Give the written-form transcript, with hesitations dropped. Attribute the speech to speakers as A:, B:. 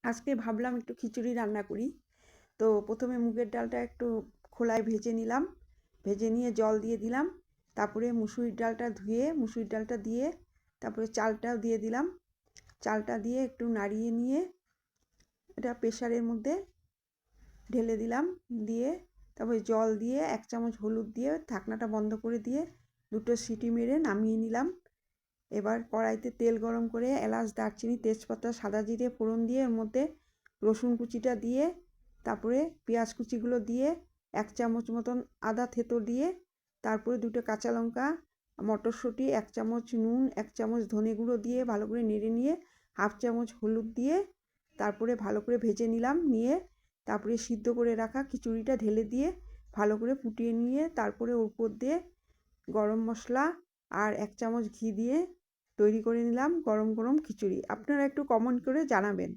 A: আজকে ভাবলাম একটু খিচুড়ি রান্না করি। তো প্রথমে মুগের ডালটা একটু খোলায় ভেজে নিলাম, ভেজে নিয়ে জল দিয়ে দিলাম। তারপরে মুসুরির ডালটা ধুয়ে মুসুরির ডালটা দিয়ে তারপরে চালটাও দিয়ে দিলাম। চালটা দিয়ে একটু নাড়িয়ে নিয়ে এটা প্রেসারের মধ্যে ঢেলে দিলাম। দিয়ে তারপরে জল দিয়ে 1 চামচ হলুদ দিয়ে ঢাকনাটা বন্ধ করে দিয়ে 2টো সিটি মেরে নামিয়ে নিলাম। এবার কড়াইতে তেল গরম করে এলাচ, দারচিনি, তেজপাতা, সাদা জিরে ফোড়ন দিয়ে এর মধ্যে রসুন কুচিটা দিয়ে তারপরে পেঁয়াজ কুচিগুলো দিয়ে 1 চামচ মতন আদা থেতো দিয়ে তারপরে 2টো কাঁচা লঙ্কা, মটরশুঁটি, 1 চামচ নুন, 1 চামচ ধনে গুঁড়ো দিয়ে ভালো করে নেড়ে নিয়ে 1/2 চামচ হলুদ দিয়ে তারপরে ভালো করে ভেজে নিলাম। নিয়ে তারপরে সিদ্ধ করে রাখা খিচুড়িটা ঢেলে দিয়ে ভালো করে ফুটিয়ে নিয়ে তারপরে উপর দিয়ে গরম মশলা আর 1 চামচ ঘি দিয়ে তৈরি করে নিলাম গরম গরম খিচুড়ি। আপনারা একটু কমেন্ট করে জানাবেন।